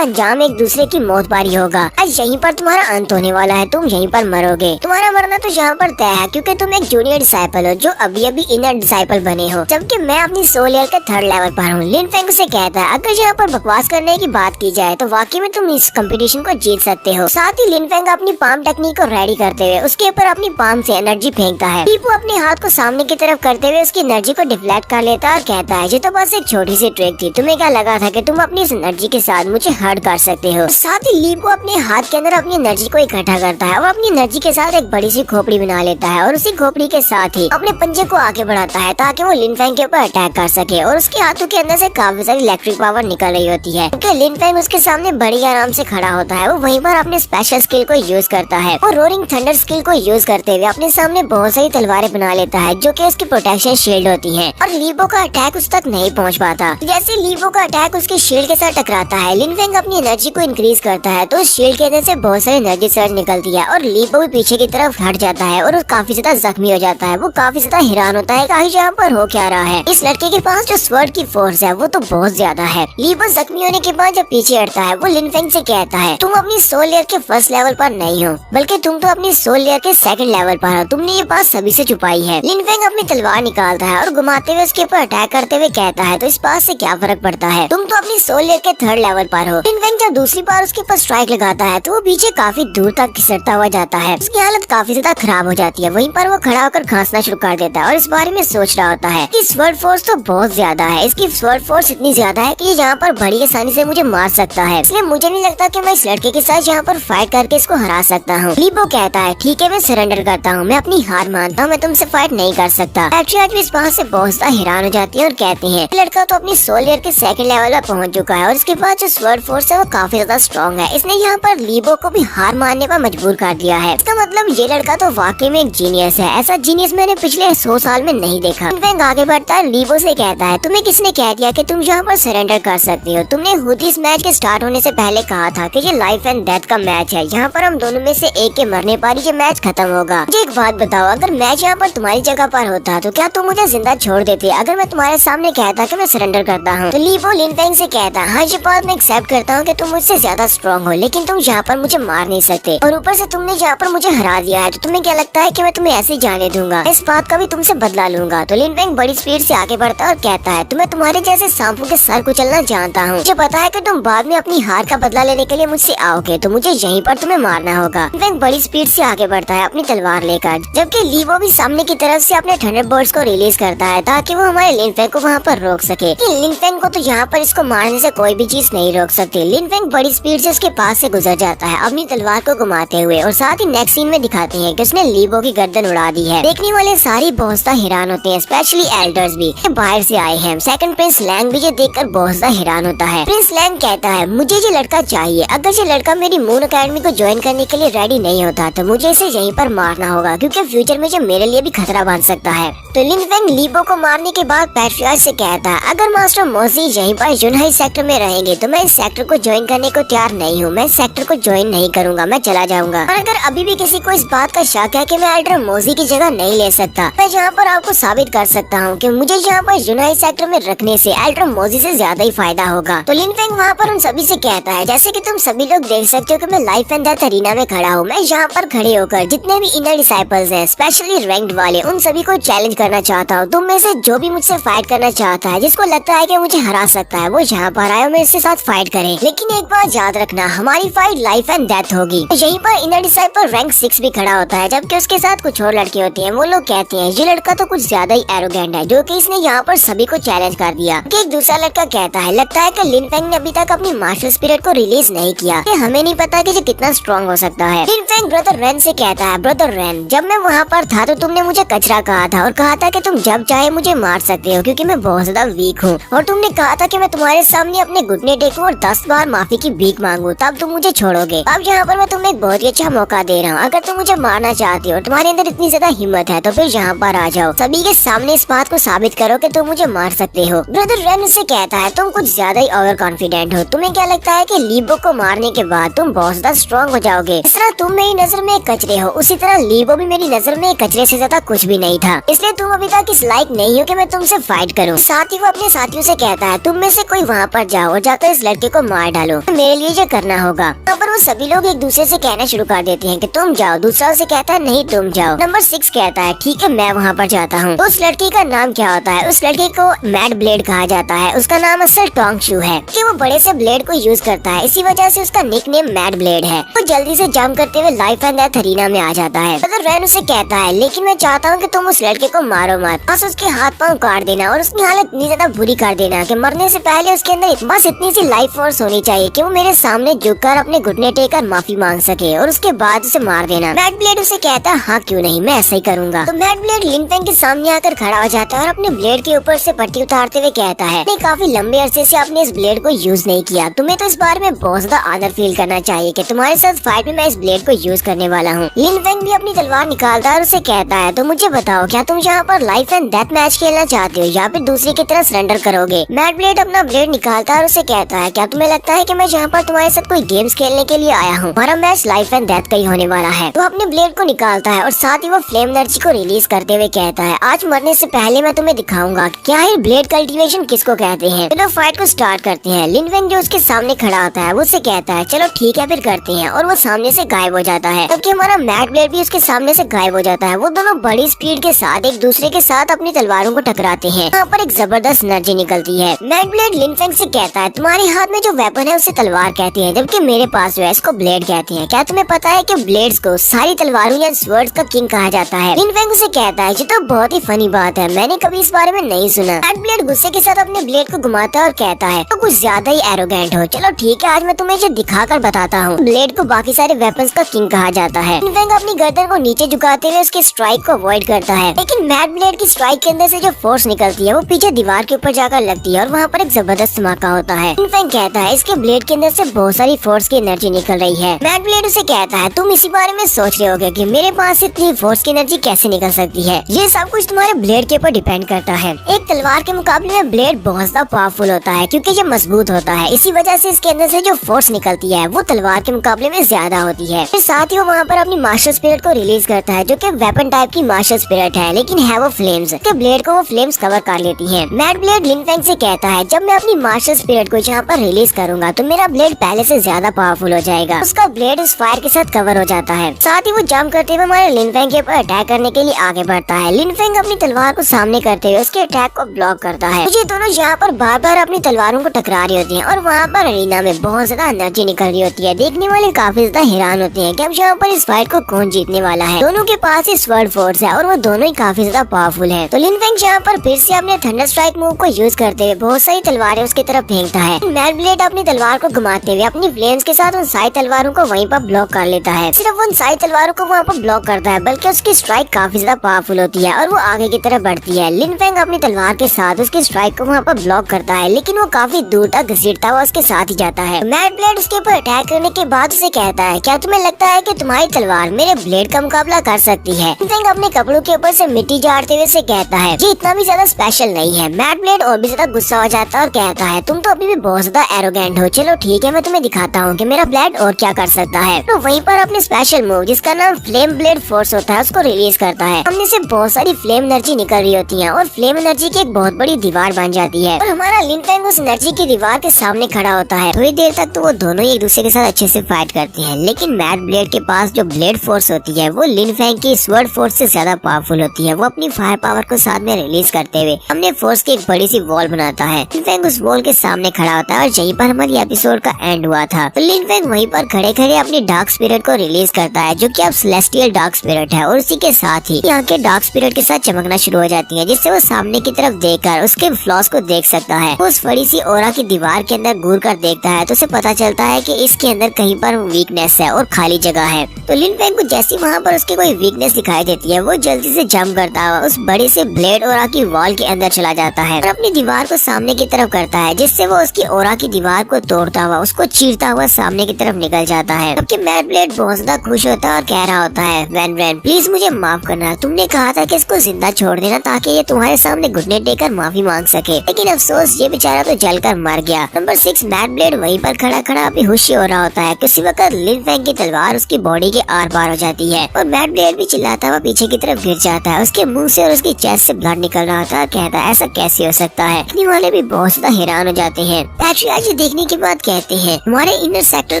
अंजाम एक दूसरे की मौत बारी होगा। आज यहीं पर तुम्हारा अंत होने वाला है, तुम यहीं पर मरोगे। तुम्हारा मरना तो यहाँ पर तय है, क्योंकि तुम एक जूनियर डिसाइपल हो जो अभी अभी इनर डिसाइपल बने हो, जबकि मैं अपनी सोल लेयर के थर्ड लेवल पर हूँ। लिन फेंग से कहता है, अगर यहाँ पर बकवास करने की बात की जाए तो वाकई में तुम इस कंपटीशन को जीत सकते हो। साथ ही लिन फेंग अपनी पाम टेक्निक को रेडी करते हुए उसके ऊपर अपनी पाम से एनर्जी फेंकता है। लीबो अपने हाथ को सामने की तरफ करते हुए उसकी एनर्जी को डिफ्लेक्ट कर लेता है और कहता है, ये तो बस एक छोटी सी ट्रिक थी, तुम्हें क्या लगा था कि तुम अपनी इस एनर्जी के साथ मुझे हर्ट कर सकते हो। साथ ही लीबो अपने हाथ के अंदर अपनी एनर्जी को इकट्ठा करता है और अपनी एनर्जी के साथ एक बड़ी सी खोपड़ी बना लेता है और उसी खोपड़ी के साथ ही अपने पंजे को आगे बढ़ाता है ताकि वो लिन फेंग के ऊपर अटैक कर सके। और उसके हाथों के अंदर से काफी सारी इलेक्ट्रिक पावर निकल रही होती है, क्योंकि लिन फेंग उसके सामने बड़ी आराम से खड़ा होता है। वो वहीं पर अपने स्पेशल स्किल को यूज करता है और रोरिंग थंडर स्किल को यूज करते हुए अपने सामने बहुत सारी तलवारें बना लेता है जो कि उसकी प्रोटेक्शन शील्ड होती है और लीबो का अटैक उस तक नहीं पहुंच पाता। जैसे लीबो का अटैक उसके शील्ड के साथ टकराता है, लिन फेंग अपनी एनर्जी को इंक्रीज करता है तो उस शील्ड के अंदर से बहुत सारी एनर्जी सर्ज निकलती है और लीबो भी पीछे की तरफ हट जाता है और काफी ज्यादा जख्मी हो जाता है। वो काफी ज्यादा हैरान होता है कि यहाँ पर हो क्या रहा है। इस लड़के के पास जो स्वर्ड की फोर्स है वो तो बहुत ज्यादा है। लीबो जख्मी होने के बाद जब पीछे हटता है वो लिन फेंग से कहता है, तुम अपनी सोल लेयर के फर्स्ट लेवल पर नहीं हो, बल्कि तुम तो अपनी सोल लेयर के सेकंड लेवल पर हो। तुमने ये बात सभी से छुपाई है। लिन फेंग अपनी तलवार निकालता है और घुमाते हुए उसके ऊपर अटैक करते हुए कहता है, तो इस बात से क्या फर्क पड़ता है, तुम तो अपनी सोल लेयर के थर्ड लेवल पर हो। लिन फेंग जब दूसरी बार उसके ऊपर स्ट्राइक लगाता है तो वो पीछे काफी दूर तक खिसकता हुआ जाता है। उसकी हालत काफी ज्यादा खराब हो जाती है। वहीं पर वो खड़ा होकर खांसना शुरू कर देता है और इस बारे में सोच रहा होता है कि स्वर्ड फोर्स तो बहुत ज्यादा है। इसकी स्वर्ड फोर्स इतनी ज्यादा है कि ये यहाँ पर बड़ी आसानी से मुझे मार सकता है, इसलिए मुझे नहीं लगता कि मैं इस लड़के के साथ यहाँ पर फाइट करके इसको हरा सकता हूँ। लीबो कहता है, ठीक है मैं सरेंडर करता हूँ, मैं अपनी हार मानता हूँ, मैं तुमसे फाइट नहीं कर सकता। पैट्रियार्च भी इस बात से बहुत ज्यादा हैरान हो जाती है और कहती है, लड़का तो अपनी सोल लेयर के सेकंड लेवल पर पहुंच चुका है और इसके बाद जो स्वर्ड फोर्स है वो काफी ज्यादा स्ट्रॉन्ग है। इसने यहाँ पर लीबो को भी हार मानने पर मजबूर कर दिया है। इसका मतलब ये लड़का तो वाकई में एक जीनियस है। ऐसा जीनियस मैंने पिछले 100 साल में नहीं देखा। लिन फेंग आगे बढ़ता है, लीबो से कहता है, तुम्हें किसने कह दिया कि तुम यहाँ पर सरेंडर कर सकती हो? तुमने खुद इस मैच के स्टार्ट होने से पहले कहा था कि ये लाइफ एंड डेथ का मैच है, यहाँ पर हम दोनों में से एक के मरने पर ये मैच खत्म होगा। मुझे एक बात बताओ, अगर मैच यहाँ पर तुम्हारी जगह पर होता तो क्या तुम मुझे जिंदा छोड़ देते अगर मैं तुम्हारे सामने कहता कि मैं सरेंडर करता हूँ? तो लीबो लिन फेंग से कहता है, हाँ ये बात मैं एक्सेप्ट करता हूँ कि तुम मुझसे ज्यादा स्ट्रॉन्ग हो, लेकिन तुम यहाँ पर मुझे मार नहीं सकते और ऊपर से तुमने यहाँ पर मुझे हरा दिया है, तो तुम्हें क्या लगता है कि मैं तुम्हें ऐसे ही जाने दूंगा? इस बात का भी तुमसे बदला लूंगा। तो लिन फेंग बड़ी स्पीड से आगे बढ़ता है और कहता है, तुम्हें तुम्हारे जैसे सांपों के सर कुचलना जानता हूँ। मुझे पता है कि तुम बाद में अपनी हार का बदला लेने के लिए मुझसे आओगे, तो मुझे यहीं पर तुम्हें मारना होगा। लिन फेंग बड़ी स्पीड से आगे बढ़ता है अपनी तलवार लेकर, जबकि लीबो भी सामने की तरफ से अपने थंडरबर्ड्स को रिलीज करता है ताकि वो हमारे लिन फेंग को वहाँ पर रोक सके। लिन फेंग को तो यहाँ पर इसको मारने से कोई भी चीज नहीं रोक सकती। लिन फेंग बड़ी स्पीड से उसके पास से गुजर जाता है अपनी तलवार को घुमाते हुए और साथ ही नेक्स्ट सीन में दिखाते हैं कि उसने लीबो की गर्दन उड़ा दी है। देखने वाले सारी बहुत हैरान होते हैं, स्पेशली एल्डर्स भी बाहर से आए हैं। सेकंड प्रिंस लैंग भी ये देखकर बहुत ज्यादा हैरान होता है। प्रिंस लैंग कहता है, मुझे ये लड़का चाहिए। अगर ये लड़का मेरी मून अकेडमी को ज्वाइन करने के लिए रेडी नहीं होता तो मुझे इसे यहीं पर मारना होगा, क्योंकि फ्यूचर में ये मेरे लिए भी खतरा बन सकता है। तो लिन फेंग लीबो को मारने के बाद पैट्रियार्च से कहता है, अगर मास्टर मोजी यहीं पर जुनहाई सेक्टर में रहेंगे तो मैं इस सेक्टर को ज्वाइन करने को तैयार नहीं हूँ। मैं इस सेक्टर को ज्वाइन नहीं करूँगा, मैं चला जाऊँगा। और अगर अभी भी किसी को इस बात का शक है कि मैं एल्डर मोजी की जगह नहीं ले सकता, मैं यहाँ पर आपको साबित कर सकता हूँ कि मुझे यहाँ पर जुनहाई सेक्टर में रखने से एल्डर मोजी से ज्यादा ही फायदा होगा। तो लिन फेंग वहाँ पर उन सभी से कहता है, जैसे कि तुम सभी लोग देख सकते हो कि मैं लाइफ एंड डेथ अरीना में खड़ा हूँ। मैं यहाँ पर खड़े होकर जितने भी इनर डिसाइपल्स हैं, स्पेशली रैंक्ड वाले, उन सभी को चैलेंज करना चाहता हूँ। तुम में से जो भी मुझसे फाइट करना चाहता है, जिसको लगता है कि मुझे हरा सकता है, वो यहाँ पर आए और मेरे साथ फाइट करे। लेकिन एक बात याद रखना, हमारी फाइट लाइफ एंड डेथ होगी। तो यहीं पर इनर डिसाइपल रैंक 6 भी खड़ा होता है, जबकि उसके साथ कुछ और लड़के होते हैं। वो लोग कहते हैं ये लड़का तो कुछ ज्यादा ही एरोगेंट है, जो कि इसने यहाँ पर सभी को चैलेंज कर दिया। कि एक दूसरा लड़का कहता है, लगता है कि लिन फेंग ने अभी तक अपनी मार्शल स्पिरिट को रिलीज नहीं किया, कि हमें नहीं पता कि ये कितना स्ट्रॉन्ग हो सकता है। लिन फेंग ब्रदर रेन से कहता है, ब्रदर रेन, जब मैं वहाँ पर था तो तुमने मुझे कचरा कहा था और कहा था कि तुम जब चाहे मुझे मार सकते हो क्योंकि मैं बहुत ज्यादा वीक हूँ। और तुमने कहा था कि मैं तुम्हारे सामने अपने घुटने टेकूं और 10 बार माफी की भीख मांगू, तब तुम मुझे छोड़ोगे। अब यहाँ पर मैं तुम्हें एक बहुत ही अच्छा मौका दे रहा हूँ। अगर तुम मुझे मारना चाहती हो, तुम्हारे अंदर इतनी ज्यादा हिम्मत है, तो फिर यहाँ पर आ जाओ, सभी के सामने इस बात को साबित करो कि तुम मुझे मार सकते हो। ब्रदर रेन से कहता है, तुम कुछ ज्यादा ही ओवर कॉन्फिडेंट हो। तुम्हें क्या लगता है कि लीबो को मारने के बाद तुम बहुत ज्यादा स्ट्रॉन्ग हो जाओगे? इस तरह तुम मेरी नजर में एक कचरे हो, उसी तरह लीबो भी मेरी नजर में एक कचरे से ज्यादा कुछ भी नहीं था। इसलिए तुम अभी तक इस लायक नहीं हो कि मैं तुमसे फाइट करूं। साथ ही वो अपने साथियों से कहता है, तुम में से कोई वहाँ पर जाओ और जाकर इस लड़के को मार डालो, मेरे लिए ये करना होगा। यहाँ पर वो सभी लोग एक दूसरे से कहना शुरू कर देते हैं कि तुम जाओ। दूसरा से कहता है, नहीं तुम जाओ। नंबर 6 कहता है, ठीक है मैं वहाँ पर जाता हूँ। तो उस लड़के का नाम क्या होता है? उस लड़के को मैड ब्लेड कहा जाता है। उसका नाम असल टोंग शू है कि वो बड़े से ब्लेड को यूज करता है, इसी वजह से उसका निक नेम मैड ब्लेड है। वो जल्दी से जंप करते हुए लाइफ एंड डेथ अरीना में आ जाता है। ब्रदर रेन उसे कहता है, लेकिन मैं चाहता हूँ कि तुम उस लड़के को मारो मत, बस उसके हाथ पांव काट देना और उसकी हालत इतनी ज्यादा बुरी कर देना कि मरने से पहले उसके अंदर बस इतनी सी लाइफ फोर्स होनी चाहिए कि वो मेरे सामने झुककर अपने घुटने टेककर माफी मांग सके, और उसके बाद उसे मार देना। मैड ब्लेड उसे कहता है, हाँ क्यों नहीं, मैं ऐसा ही करूँगा। तो मैड ब्लेड लिन फेंग के सामने आकर खड़ा हो जाता है और अपने ब्लेड के ऊपर से पट्टी उतारते हुए कहता है, काफी लंबे अरसे से आपने इस ब्लेड को यूज नहीं किया, तुम्हें तो इस बारे में बहुत ज्यादा आदर फील करना चाहिए कि तुम्हारे साथ फाइट में मैं इस ब्लेड को यूज करने वाला हूँ। लिन फेंग भी अपनी तलवार निकालता है और उसे कहता है, तो मुझे बताओ, क्या तुम यहाँ पर लाइफ एंड डेथ मैच खेलना चाहते हो या फिर दूसरे की तरह सरेंडर करोगे? मैड ब्लेड अपना ब्लेड निकालता है और उसे कहता है, क्या तुम्हें लगता है कि मैं यहाँ पर तुम्हारे साथ कोई गेम्स खेलने के लिए आया हूँ? हमारा मैच लाइफ एंड डेथ का ही होने वाला है। तो अपने ब्लेड को निकालता है और साथ ही वो फ्लेम एनर्जी को रिलीज करते हुए कहता है, आज मरने से पहले मैं तुम्हें दिखाऊंगा क्या है ब्लेड कल्टीवेशन किसको कहते हैं। चलो फाइट को स्टार्ट करते हैं। लिन फेंग जो उसके सामने खड़ा होता है वो उसे कहता है, चलो ठीक है फिर करते हैं, और वो सामने से गायब हो जाता है। जबकि हमारा मैड ब्लेड भी उसके सामने से गायब हो जाता है। वो दोनों बड़ी स्पीड के साथ एक दूसरे के साथ अपनी तलवारों को टकराते हैं। यहाँ पर एक जबरदस्त एनर्जी निकलती है। मैड ब्लेड लिन फेंग से कहता है, तुम्हारे हाथ में जो वेपन है उसे तलवार कहते हैं, जबकि मेरे पास जो है इसको ब्लेड कहते हैं। क्या तुम्हें पता है कि ब्लेड्स को सारी तलवारों या स्वर्ड्स का किंग कहा जाता है? लिन फेंग उसे कहता है, ये तो बहुत ही फनी बात है, मैंने कभी इस बारे में नहीं सुना। मैड ब्लेड गुस्से के साथ अपने ब्लेड को घुमाता है और कहता है, तो कुछ ज्यादा ही एरोगेंट हो। चलो ठीक है, आज मैं तुम्हें ये दिखाकर बताता हूँ। ब्लेड को बाकी सारे वेपन्स का किंग कहा जाता है। लिन फेंग अपनी गर्दन को नीचे झुकाते हुए उसके स्ट्राइक को अवॉइड करता है, लेकिन मैड ब्लेड की स्ट्राइक के अंदर से जो फोर्स निकलती है वो पीछे दीवार के ऊपर जाकर लगती है और वहाँ पर एक जबरदस्त धमाका होता है। लिन फेंग कहता है, इसके ब्लेड के अंदर से बहुत सारी फोर्स की एनर्जी निकल रही है। मैड ब्लेड उसे कहता है, तुम इसी बारे में सोच रहे होगे कि मेरे पास इतनी फोर्स की एनर्जी कैसे निकल सकती है? ये सब कुछ तुम्हारे ब्लेड के ऊपर डिपेंड करता है। एक तलवार के मुकाबले में ब्लेड बहुत ज्यादा पावरफुल होता है क्योंकि ये मजबूत होता है, इसी वजह से इसके अंदर से जो फोर्स निकलती है वो तलवार के मुकाबले में ज्यादा होती है। फिर साथ ही वो वहाँ पर अपनी मार्शल स्पिरिट को रिलीज करता है, जो कि वेपन टाइप की मार्शल स्पिरिट है, लेकिन है वो फ्लेम्स के ब्लेड को वो फ्लेम्स कवर कर लेती है। मैड ब्लेड लिन फेंग से कहता है, जब मैं अपनी मार्शल स्पिरिट को यहाँ पर रिलीज करूंगा तो मेरा ब्लेड पहले से ज्यादा पावरफुल हो जाएगा। उसका ब्लेड उस फायर के साथ कवर हो जाता है। साथ ही वो जंप करते हुए हमारे लिन फेंग के ऊपर अटैक करने के लिए आगे बढ़ता है। लिन फेंग अपनी तलवार को सामने करते हुए उसके अटैक को ब्लॉक करता है। ये दोनों यहाँ पर बार बार अपनी तलवारों को टकरा रही होती हैं और वहाँ पर अरीना में बहुत ज्यादा एनर्जी निकल रही होती है। देखने वाले काफी ज्यादा हैरान होते हैं कि अब यहाँ पर इस फाइट को कौन जीतने वाला है। दोनों के पास ही स्वर्ड फोर्स है और वो दोनों ही काफी ज्यादा पावरफुल है। तो लिन फेंग यहाँ पर फिर से अपने थंडर स्ट्राइक मूव को यूज करते हुए बहुत सारी तलवारें उसकी तरफ फेंकता है। मैड ब्लेड अपनी तलवार को घुमाते हुए अपनी फ्लेम्स के साथ उन सारी तलवारों को वहीं पर ब्लॉक कर लेता है। सिर्फ उन सारी तलवारों को वहाँ पर ब्लॉक करता है, बल्कि उसकी स्ट्राइक काफी ज्यादा पावरफुल होती है और वो आगे की तरफ बढ़ती है। लिन फेंग अपनी तलवार के साथ उसकी स्ट्राइक को वहाँ पर ब्लॉक करता है, लेकिन वो काफी दूर तक घसीटता हुआ उसके साथ ही जाता है। मैड ब्लेड उसके ऊपर अटैक करने के बाद उसे कहता है, क्या तुम्हें लगता है कि तुम्हारी तलवार मेरे ब्लेड का मुकाबला कर सकती है? लिन फेंग अपने कपड़ों के ऊपर से मिट्टी झाड़ते हुए से कहता है ये इतना भी ज्यादा स्पेशल नहीं है। मैड ब्लेड और भी ज्यादा गुस्सा हो जाता है और कहता है तुम तो अभी भी बहुत ज्यादा एरोगेंट हो। चलो ठीक है, मैं तुम्हें दिखाता हूँ कि मेरा ब्लेड और क्या कर सकता है। तो वहीं पर अपने स्पेशल मूव जिसका नाम फ्लेम ब्लेड फोर्स होता है उसको रिलीज करता है। हमने से बहुत सारी फ्लेम एनर्जी निकल रही होती है और फ्लेम एनर्जी की एक बहुत बड़ी दीवार बन जाती है और हमारा लिन फेंग उस एनर्जी की दीवार के सामने खड़ा होता है। थोड़ी देर तक तो वो दोनों ही एक दूसरे के साथ अच्छे से फाइट करते हैं, लेकिन मैड ब्लेड के पास जो ब्लेड फोर्स होती है वो लिन फेंग की स्वर्ड फोर्स से ज्यादा पावरफुल होती है। वो अपनी फायर पावर को साथ में रिलीज करते हुए हमने फोर्स की एक बड़ी सी वॉल बनाता है। लिन फेंग उस वॉल के सामने खड़ा होता है और यहीं पर हमारी एपिसोड का एंड हुआ था। तो लिन फेंग वहीं पर खड़े खड़े अपनी डार्क स्पिरिट को रिलीज करता है जो कि अब सेलेस्टियल डार्क स्पिरिट है और उसी के साथ ही यहाँ के डार्क स्पिरिट के साथ चमकना शुरू हो जाती है, जिससे वो सामने की तरफ देखकर उसके फ्लॉस को देख सकता है। वो उस बड़ी सी ओरा की दीवार के अंदर घूर कर देखता है तो उसे पता चलता है कि इसके अंदर कहीं पर वीकनेस है और खाली जगह है। तो लिन फेंग को जैसी वहाँ पर उसकी कोई वीकनेस दिखाई देती है वो जल्दी से जंप करता हुआ उस बड़े से ब्लेड ओरा की वॉल के अंदर चला जाता है और अपनी दीवार को सामने की तरफ करता है, जिससे वो उसकी ओरा की दीवार को तोड़ता हुआ उसको चीरता हुआ सामने की तरफ निकल जाता है। जबकि मैड ब्लेड बहुत ज्यादा खुश होता है और कह रहा होता है वैन वैन प्लीज मुझे माफ करना, तुमने कहा था कि इसको जिंदा छोड़ देना ताकि ये तुम्हारे सामने घुटने टेकर माफी मांग सके, लेकिन अफसोस ये बेचारा तो जलकर मर गया। नंबर 6 मैड ब्लेड वहीं पर खड़ा खड़ा अभी होशी हो रहा होता है कि उसी वक्त लिन फेंग की तलवार उसकी बॉडी के आर पार हो जाती है और मैड ब्लेड भी चिल्लाता हुआ पीछे की तरफ गिर जाता है। उसके मुंह से और उसकी चेस्ट से ब्लड निकल रहा होता है। कहता है ऐसा कैसे हो सकता है। देखने वाले भी बहुत ज्यादा हैरान हो जाते हैं। पैट्रियार्च ये देखने के बाद कहते हैं हमारे इनर सेक्टर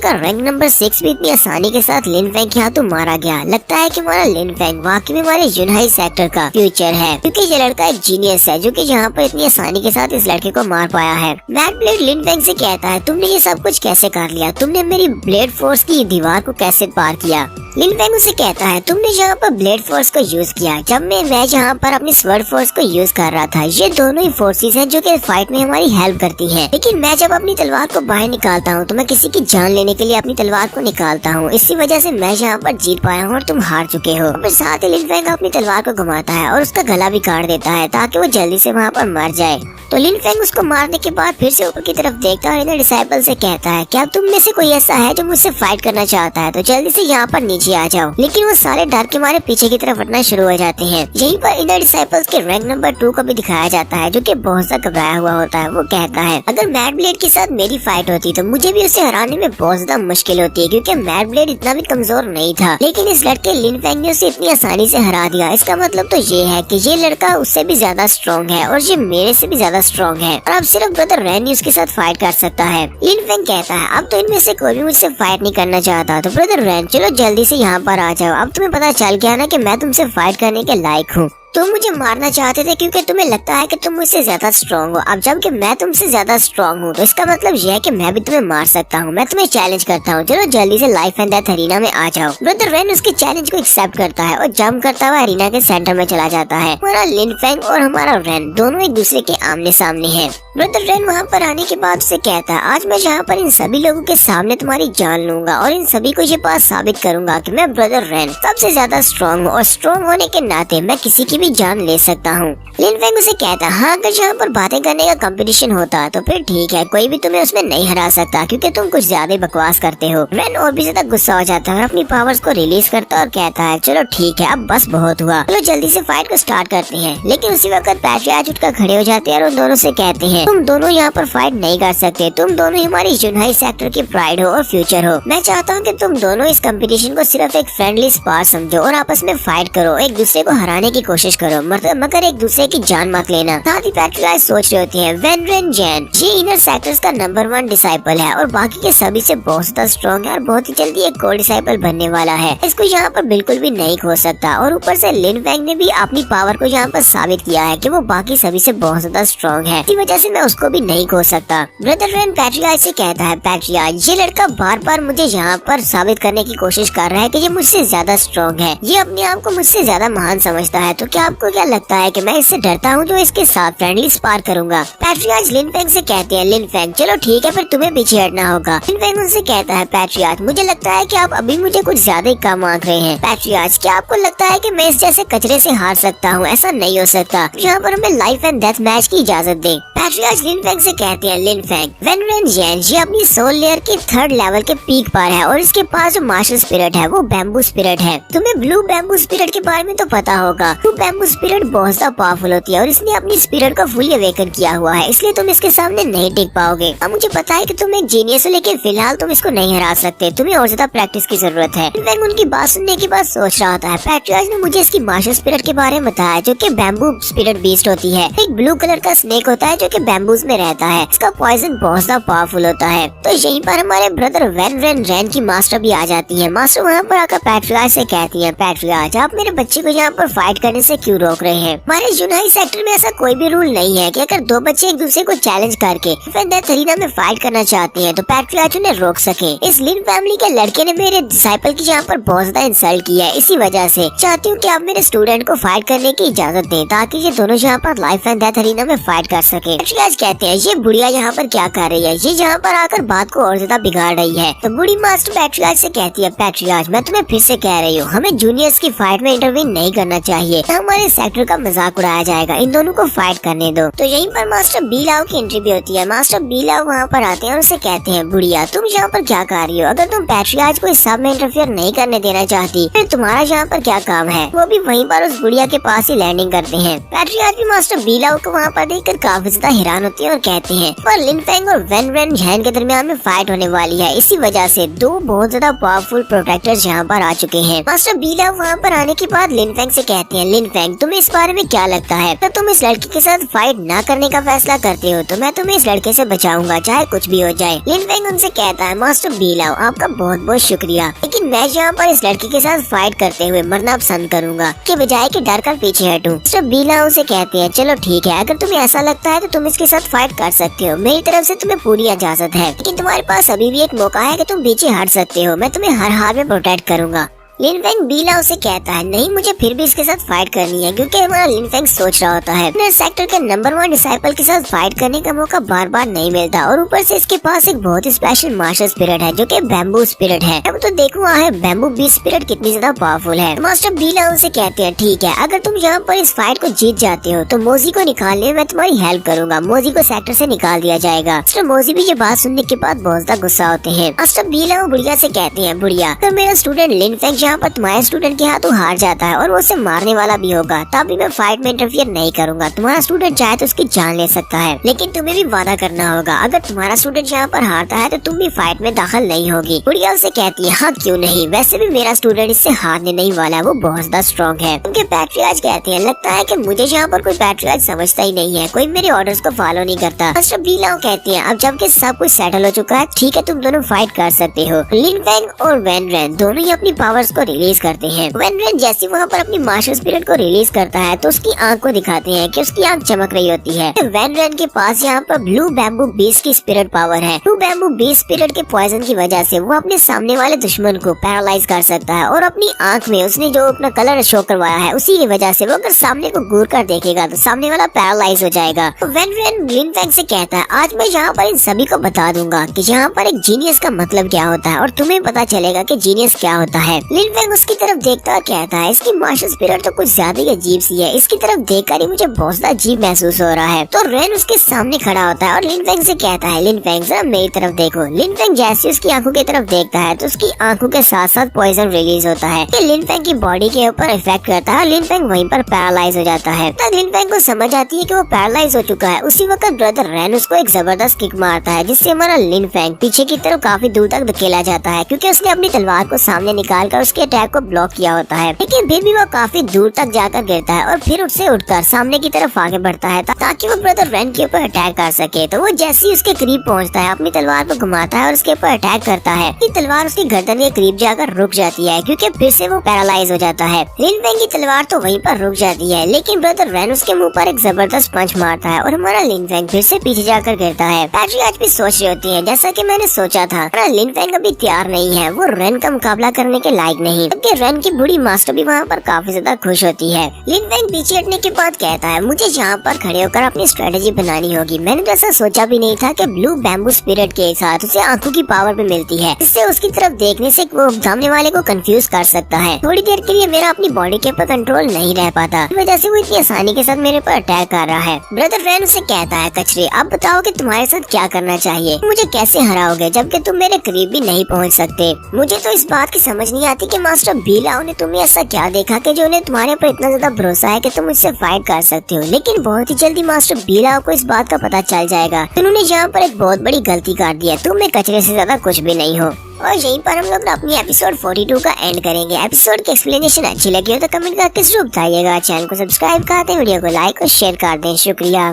का रैंक नंबर 6 भी इतनी आसानी के साथ लिन फेंग के हाथों मारा गया। लगता है कि हमारा लिन फेंग वाकई में हमारे यूनहाई सेक्टर का फ्यूचर है, क्योंकि ये लड़का एक जीनियस है जो कि यहाँ पर इतनी आसानी के साथ इस लड़के को मार पाया है। मैड ब्लेड लिन फेंग से कहता है तुमने ये सब कुछ कैसे कर लिया, तुमने मेरी ब्लेड फोर्स की दीवार को कैसे पार किया। लिन फेंग उसे कहता है तुमने यहाँ पर ब्लेड फोर्स को यूज किया जब मैं यहाँ पर अपनी स्वर्ड फोर्स को यूज कर रहा था। ये दोनों ही फोर्सेस हैं जो कि फाइट में हमारी हेल्प करती हैं, लेकिन मैं जब अपनी तलवार को बाहर निकालता हूँ तो मैं किसी की जान लेने के लिए अपनी तलवार को निकालता हूँ। इसी वजह से मैं यहाँ पर जीत पाया हूँ और तुम हार चुके हो। और साथ ही लिन फेंग अपनी तलवार को घुमाता है और उसका गला भी काट देता है ताकि वो जल्दी से वहाँ पर मर जाए। तो लिन फेंग उसको मारने के बाद फिर से ऊपर की तरफ देखता है और इन्हें डिसाइपल से कहता है क्या तुम में से कोई ऐसा है जो मुझसे फाइट करना चाहता है तो जल्दी से यहाँ पर नीचे आ जाओ। लेकिन वो सारे डर के मारे पीछे की तरफ हटना शुरू हो जाते हैं। यहीं पर इनर डिसाइपल्स के रैंक नंबर 2 को भी दिखाया जाता है जो कि बहुत सा घबराया हुआ होता है। वो कहता है अगर मैड ब्लेड के साथ मेरी फाइट होती तो मुझे भी उसे हराने में बहुत ज्यादा मुश्किल होती है, क्योंकि मैड ब्लेड इतना भी कमजोर नहीं था, लेकिन इस लड़के लिन फेंग ने उसे इतनी आसानी से हरा दिया। इसका मतलब तो ये है कि ये लड़का उससे भी ज्यादा स्ट्रॉन्ग है और ये मेरे से भी ज्यादा स्ट्रॉन्ग है और अब सिर्फ ब्रदर रैन ही उसके साथ फाइट कर सकता है। लिन फेंग कहता है अब तो इनमें से कोई भी मुझसे फाइट नहीं करना चाहता, तो ब्रदर रैन चलो जल्दी से यहाँ पर आ जाओ। अब तुम्हें पता चल गया ना कि मैं तुमसे फाइट करने के लायक हूँ। तुम मुझे मारना चाहते थे क्योंकि तुम्हें लगता है कि तुम मुझसे ज्यादा स्ट्रॉन्ग हो। अब जबकि मैं तुमसे ज्यादा स्ट्रॉन्ग हूँ तो इसका मतलब यह है कि मैं भी तुम्हें मार सकता हूँ। मैं तुम्हें चैलेंज करता हूँ, चलो जल्दी से लाइफ एंड डेथ अरीना में आ जाओ। ब्रदर रैन उसके चैलेंज को एक्सेप्ट करता है और जंप करता हुआ अरीना के सेंटर में चला जाता है। हमारा लिन फेंग और हमारा रैन दोनों एक दूसरे के आमने सामने है। ब्रदर रैन वहाँ पर आने के बाद उसे कहता है आज मैं यहाँ पर इन सभी लोगों के सामने तुम्हारी जान लूंगा और इन सभी को ये बात साबित करूंगा कि मैं ब्रदर रैन सबसे ज्यादा स्ट्रॉन्ग हूँ और स्ट्रॉन्ग होने के नाते मैं किसी की भी जान ले सकता हूँ। लिन फेंग उसे कहता है हाँ अगर यहाँ पर बातें करने का कंपटीशन होता तो फिर ठीक है, कोई भी तुम्हें उसमें नहीं हरा सकता क्योंकि तुम कुछ ज्यादा बकवास करते हो। रैन और भी ज्यादा गुस्सा हो जाता है और अपनी पावर्स को रिलीज करता है और कहता है चलो ठीक है अब बस बहुत हुआ, चलो जल्दी से फाइट को स्टार्ट करते हैं। लेकिन उसी वक्त पैट्रियार्च उठकर खड़े हो जाते हैं और उन दोनों से कहते हैं तुम दोनों यहाँ पर फाइट नहीं कर सकते, तुम दोनों ही हमारी यूनहाई सेक्टर की प्राइड हो और फ्यूचर हो। मैं चाहता हूँ कि तुम दोनों इस कंपटीशन को सिर्फ एक फ्रेंडली स्पार समझो और आपस में फाइट करो, एक दूसरे को हराने की कोशिश करो, मगर एक दूसरे की जान मत लेना। साथ ही पैट्रियार्च सोच रहे होते हैं वैन रेन जैन ये इनर सेक्टर्स का नंबर 1 डिसाइपल है और बाकी के सभी से बहुत ज्यादा स्ट्रॉन्ग है और बहुत ही जल्दी एक को डिसाइपल बनने वाला है। इसको यहाँ पर बिल्कुल भी नहीं खो सकता और ऊपर से लिन फेंग ने भी अपनी पावर को यहाँ पर साबित किया है कि वो बाकी सभी से बहुत ज्यादा स्ट्रॉन्ग है, इसी वजह से मैं उसको भी नहीं खो सकता। ब्रदर रैन पैट्रियार्च से कहता है पैट्रियार्च ये लड़का बार बार मुझे यहाँ पर साबित करने की कोशिश कर रहा है कि ये मुझसे ज्यादा स्ट्रॉन्ग है, ये अपने आप को मुझसे ज्यादा महान समझता है, तो क्या आपको क्या लगता है कि मैं इससे डरता हूँ जो इसके साथ फ्रेंडली स्पार करूंगा। पैट्रियार्च लिन फेंग से कहते हैं लिन फेंग चलो ठीक है फिर तुम्हें पीछे हटना होगा। लिन फेंग उनसे कहता है पैट्रियार्च मुझे लगता है कि आप अभी मुझे कुछ ज्यादा ही कम आंक रहे हैं। पैट्रियार्च क्या आपको लगता है कि मैं इस जैसे कचरे से हार सकता हूँ? ऐसा नहीं हो सकता, यहाँ पर हमें लाइफ एंड डेथ मैच की इजाजत दे। पैट्रियार्च लिन फेंग से कहते हैं, लिन फेंग, वेन रेन जेन ये अपनी सोल लेयर के 3rd लेवल के पीक पर है और इसके पास जो मार्शल स्पिरिट है वो बैम्बू स्पिरिट है। तुम्हें ब्लू बैम्बू स्पिरिट के बारे में तो पता होगा। ब्लू बैम्बू स्पिरिट बहुत ज्यादा पावरफुल होती है और इसने अपनी स्पिरिट को फुली अवेकन किया हुआ है, इसलिए तुम इसके सामने नहीं टिक पाओगे। अब मुझे पता है कि तुम एक जीनियस हो, लेकिन फिलहाल तुम इसको नहीं हरा सकते, तुम्हें और ज्यादा प्रैक्टिस की जरूरत है। लिन उनकी बात सुनने के बाद सोच रहा था। पैट्रियार्च ने मुझे इसकी मार्शल स्पिरिट के बारे में बताया, जो कि बैम्बू स्पिरिट बीस्ट होती है। एक ब्लू कलर का स्नेक होता है जो कि बैम्बूज में रहता है। इसका पॉइजन बहुत ज्यादा पावरफुल होता है। तो यहीं पर हमारे ब्रदर वेन रेन जेन की मास्टर भी आ जाती है। मास्टर वहाँ पर आकर पैट्रियार्च से कहती है, पैट्रियार्च आप मेरे बच्चे को यहाँ पर फाइट करने से क्यों रोक रहे हैं? हमारे यूनाई सेक्टर में ऐसा कोई भी रूल नहीं है कि अगर 2 बच्चे एक दूसरे को चैलेंज करके डेथ अरीना में फाइट करना चाहते हैं तो पैट्रियार्च उन्हें रोक सके। इस लिन फैमिली के लड़के ने मेरे डिसाइपल की यहाँ पर बहुत ज्यादा इंसल्ट किया है, इसी वजह से चाहती हूँ कि आप मेरे स्टूडेंट को फाइट करने की इजाजत दें ताकि ये दोनों यहाँ पर लाइफ एंड डेथ अरीना में फाइट कर सके। पैट्रियार्च कहते हैं, ये बुढ़िया यहाँ पर क्या कर रही है? ये यहाँ पर आकर बात को और ज्यादा बिगाड़ रही है। तो बूढ़ी मास्टर पैट्रियार्च से कहती है, पैट्रियार्च मैं तुम्हें फिर से कह रही हूँ, हमें जूनियर्स की फाइट में इंटरवीन नहीं करना चाहिए, हमारे सेक्टर का मजाक उड़ाया जाएगा, इन दोनों को फाइट करने दो। तो यहीं पर मास्टर बीलाओ की एंट्री भी होती है। मास्टर बीलाओ वहाँ पर आते हैं और उसे कहते हैं, बुढ़िया तुम यहाँ पर क्या कर रही हो? अगर तुम पैट्रियार्च को इस सब में इंटरफेयर नहीं करने देना चाहती फिर तुम्हारा यहाँ पर क्या काम है? वो भी वहीं पर उस बुढ़िया के पास ही लैंडिंग करते हैं। पैट्रियार्च भी मास्टर बीलाओ को वहाँ पर देखकर काफी ज्यादा हैरान होती है और कहते हैं, पर लिन फेंग और वेन रेन जेन के दरमियान में फाइट होने वाली है, इसी वजह से 2 बहुत ज्यादा पावरफुल प्रोटेक्टर्स यहाँ पर आ चुके हैं। मास्टर बीलाओ वहाँ पर आने के बाद लिन फेंग से कहते हैं, लिन फेंग तुम्हें इस बारे में क्या लगता है? तो तुम इस लड़की के साथ फाइट न करने का फैसला करते हो तो मैं तुम्हें इस लड़के से बचाऊंगा, चाहे कुछ भी हो जाए। लिन फेंग उनसे कहता है, मास्टर बीलाओ आपका बहुत बहुत शुक्रिया, लेकिन मैं यहाँ पर इस लड़की के साथ फाइट करते हुए मरना पसंद करूंगा के बजाय कि डर कर पीछे हटूं। मास्टर बीलाओ से कहते हैं, चलो ठीक है, अगर तुम्हें ऐसा लगता है तो तुम इसके साथ फाइट कर सकते हो, मेरी तरफ से तुम्हें पूरी इजाजत है, लेकिन तुम्हारे पास अभी भी एक मौका है कि तुम पीछे हट सकते हो, मैं तुम्हें हर हाल में प्रोटेक्ट करूंगा। लिन फेंग बीलाओ से कहता है, नहीं मुझे फिर भी इसके साथ फाइट करनी है, क्योंकि हमारा लिन फेंग सोच रहा होता है अपने सेक्टर के नंबर 1 डिसाइपल के साथ फाइट करने का मौका बार बार नहीं मिलता और ऊपर से इसके पास एक बहुत ही स्पेशल मार्शल स्पिरिट है जो कि बैम्बू स्पिरिट है। अब तो देखो है बैम्बू बीस्ट स्पिरिट कितनी ज्यादा पावरफुल है। मास्टर बीलाओ से कहते हैं, ठीक है, अगर तुम यहाँ पर इस फाइट को जीत जाते हो तो मोजी को निकालने में मैं तुम्हारी हेल्प करूंगा, मोजी को सेक्टर से निकाल दिया जाएगा। मास्टर मोजी भी ये बात सुनने के बाद बहुत ज्यादा गुस्सा होते हैं। मास्टर बीलाओ बुढ़िया से कहते हैं, बुढ़िया अगर मेरा स्टूडेंट लिन फेंग यहाँ पर तुम्हारे स्टूडेंट के हाथों हार जाता है और वो उसे मारने वाला भी होगा तब भी मैं फाइट में इंटरफियर नहीं करूंगा, तुम्हारा स्टूडेंट चाहे तो उसकी जान ले सकता है, लेकिन तुम्हें भी वादा करना होगा अगर तुम्हारा स्टूडेंट यहाँ पर हारता है तो तुम भी फाइट में दाखिल नहीं होगी। बुढ़िया उसे कहती है, हाँ क्यों नहीं, वैसे भी मेरा स्टूडेंट इससे हारने नहीं वाला, वो बहुत ज्यादा स्ट्रॉन्ग है। उनके पैट्रियार्च कहते हैं, लगता है कि मुझे यहाँ पर कोई पैट्रियार्च समझता ही नहीं है, कोई मेरे ऑर्डर्स को फॉलो नहीं करता। मास्टर बीलाओ कहते हैं, अब जबकि सब कुछ सेटल हो चुका है, ठीक है तुम दोनों फाइट कर सकते हो। लिन फेंग और वेन रेन दोनों ही अपनी पावर्स को रिलीज करते हैं। वेन रेन जैसे वहाँ पर अपनी मार्शल स्पिरिट को रिलीज करता है तो उसकी आंख को दिखाते हैं कि उसकी आंख चमक रही होती है। वेन रेन के पास यहाँ पर ब्लू बैम्बू बीस्ट की स्पिरिट पावर है। ब्लू बैम्बू बीस्ट स्पिरिट के पॉइजन की वजह से वो अपने सामने वाले दुश्मन को पैरालाइज कर सकता है और अपनी आंख में उसने जो अपना कलर शो करवाया है उसी की वजह से वो अगर सामने को घूर कर देखेगा तो सामने वाला पैरालाइज हो जाएगा। वेन रेन लिन फेंग से कहता है, आज मैं यहाँ पर इन सभी को बता दूंगा कि यहाँ पर एक जीनियस का मतलब क्या होता है और तुम्हें पता चलेगा कि जीनियस क्या होता है। लिन फेंग उसकी तरफ देखता और कहता है, इसकी मार्शल स्पिरिट तो कुछ ज्यादा ही अजीब सी है, इसकी तरफ देखकर ही मुझे बहुत ज्यादा अजीब महसूस हो रहा है। तो रेन उसके सामने खड़ा होता है और लिन फेंग से कहता है, लिन फेंग जरा मेरी तरफ देखो। लिन फेंग जैसे उसकी आंखों की तरफ देखता है तो उसकी आंखों के साथ साथ पॉइजन रिलीज होता है कि लिन फेंग की बॉडी के ऊपर इफेक्ट करता है। लिन फेंग वहीं पर पैरालाइज हो जाता है। तब लिन फेंग को समझ आती है कि वो पैरालाइज हो चुका है। उसी वक्त ब्रदर रेन उसको एक जबरदस्त किक मारता है जिससे हमारा लिन फेंग पीछे की तरफ काफी दूर तक धकेला जाता है क्योंकि उसने अपनी तलवार को सामने निकाल कर उसके अटैक को ब्लॉक किया होता है, लेकिन फिर भी वो काफी दूर तक जाकर गिरता है और फिर उससे उठकर सामने की तरफ आगे बढ़ता है ताकि वो ब्रदर रेन के ऊपर अटैक कर सके। तो वो जैसे ही उसके करीब पहुंचता है अपनी तलवार को घुमाता है और उसके ऊपर अटैक करता है। तलवार उसकी गर्दन के करीब जाकर रुक जाती है क्योंकि फिर से वो पैरालाइज हो जाता है। लिन फेंग की तलवार तो वहीं पर रुक जाती है, लेकिन ब्रदर रेन उसके मुंह पर एक जबरदस्त पंच मारता है और हमारा लिन फेंग फिर से पीछे जाकर गिरता है। पैट्रियार्च भी सोच रही होती है, जैसा कि मैंने सोचा था, लिन फेंग अभी तैयार नहीं है, वो रेन का मुकाबला करने के लायक नहीं। जबकि रन की बूढ़ी मास्टर भी वहाँ पर काफी ज्यादा खुश होती है। लिन फैंग पीछे हटने के बाद कहता है, मुझे यहाँ पर खड़े होकर अपनी स्ट्रेटेजी बनानी होगी। मैंने तो ऐसा सोचा भी नहीं था कि ब्लू बैम्बू स्पिरिट के साथ उसे आंखों की पावर भी मिलती है, इससे उसकी तरफ देखने से वो सामने वाले को कंफ्यूज कर सकता है। थोड़ी देर के लिए मेरा अपनी बॉडी के ऊपर कंट्रोल नहीं रह पाता, इस वजह से वो इतनी आसानी के साथ मेरे पर अटैक कर रहा है। ब्रदर रैन उसे कहता है, कचरे अब बताओ कि तुम्हारे साथ क्या करना चाहिए, मुझे कैसे हराओगे जबकि तुम मेरे करीब भी नहीं पहुंच सकते। मुझे तो इस बात की समझ नहीं आती कि मास्टर बीलाओ ने तुम्हें ऐसा क्या देखा कि जो उन्हें तुम्हारे पर इतना ज्यादा भरोसा है कि तुम मुझसे फाइट कर सकते हो। लेकिन बहुत ही जल्दी मास्टर बीलाओ को इस बात का पता चल जाएगा। उन्होंने यहाँ पर एक बहुत बड़ी गलती कर दी है, तुम में कचरे से ज्यादा कुछ भी नहीं हो। और यहीं पर हम लोग अपनी एपिसोड 42 का एंड करेंगे। एपिसोड की एक्सप्लेनेशन अच्छी लगी हो तो कमेंट करके जरूर बताइएगा। चैनल को सब्सक्राइब कर दें, वीडियो को लाइक और शेयर कर दें। शुक्रिया।